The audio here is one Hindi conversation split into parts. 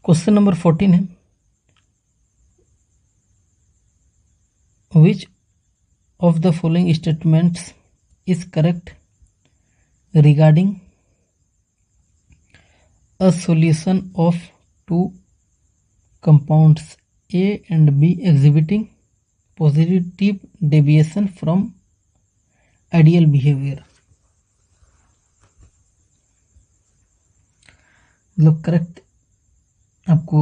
क्वेश्चन नंबर 14 है, which of the following statements is correct regarding a solution of two compounds A and B exhibiting positive deviation from ideal behavior। मतलब करेक्ट आपको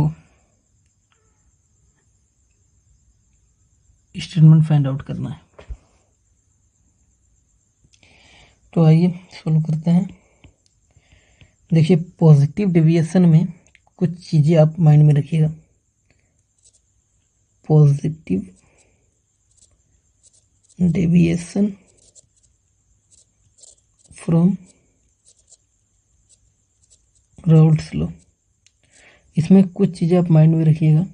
स्टेटमेंट फाइंड आउट करना है। तो आइए सॉल्व करते हैं। देखिए, पॉजिटिव डेविएशन में कुछ चीज़ें आप माइंड में रखिएगा। Positive deviation from Raoult's law, इसमें कुछ चीज़ें आप माइंड में रखिएगा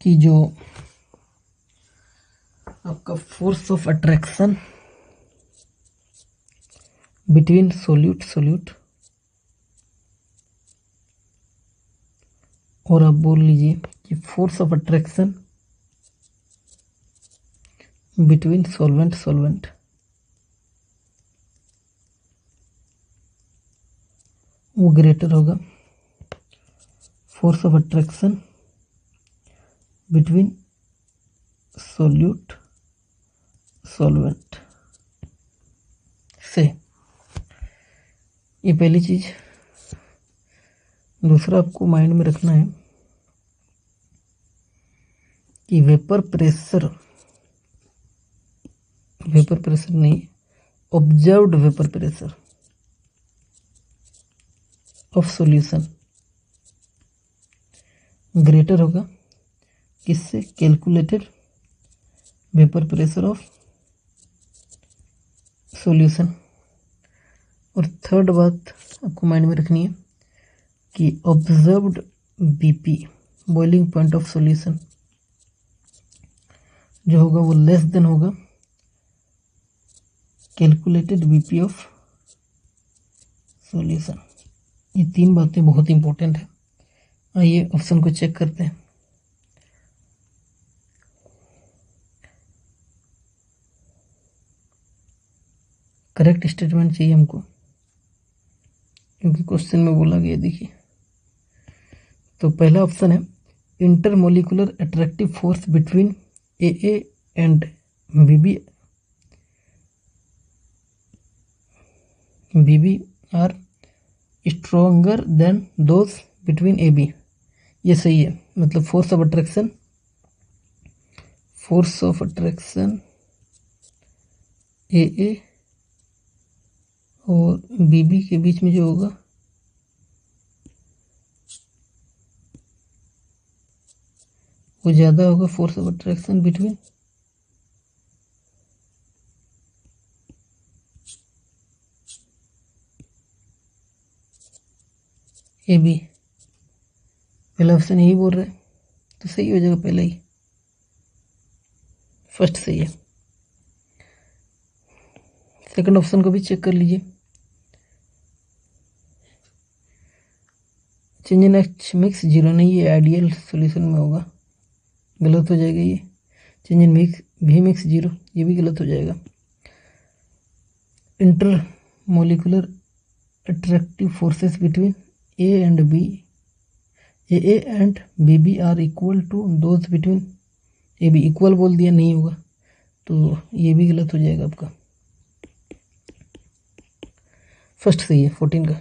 कि जो आपका force of attraction between solute और आप बोल लीजिए कि force of attraction between solvent वो ग्रेटर होगा force of attraction between solvent से। ये पहली चीज। दूसरा आपको माइंड में रखना है कि वेपर प्रेशर नहीं, observed vapour pressure of solution greater होगा किससे? Calculated vapour pressure of solution. और थर्ड बात आपको माइंड में रखनी है कि observed BP boiling point of solution जो होगा वो लेस देन होगा कैलकुलेटेड बीपी ऑफ सॉल्यूशन। ये तीन बातें बहुत इंपॉर्टेंट है। आइए ऑप्शन को चेक करते हैं। करेक्ट स्टेटमेंट चाहिए हमको, क्योंकि क्वेश्चन में बोला गया। देखिए, तो पहला ऑप्शन है intermolecular attractive force between A and B B are stronger than those between A B. ये सही है। मतलब फोर्स ऑफ अट्रैक्शन ए और बीबी के बीच में जो होगा वो ज़्यादा होगा force of attraction between A B. पहला ऑप्शन यही बोल रहा है, तो सही हो जाएगा पहला ही, फर्स्ट सही है। सेकंड ऑप्शन को भी चेक कर लीजिए। Change in H mix zero नहीं, ये आइडियल सॉल्यूशन में होगा, गलत हो जाएगा। ये चेंज इन भी मिक्स जीरो, ये भी गलत हो जाएगा। Intermolecular attractive forces between A and B are equal to those between A B. Equal बोल दिया, नहीं होगा, तो ये भी गलत हो जाएगा आपका। फर्स्ट सही है 14 का।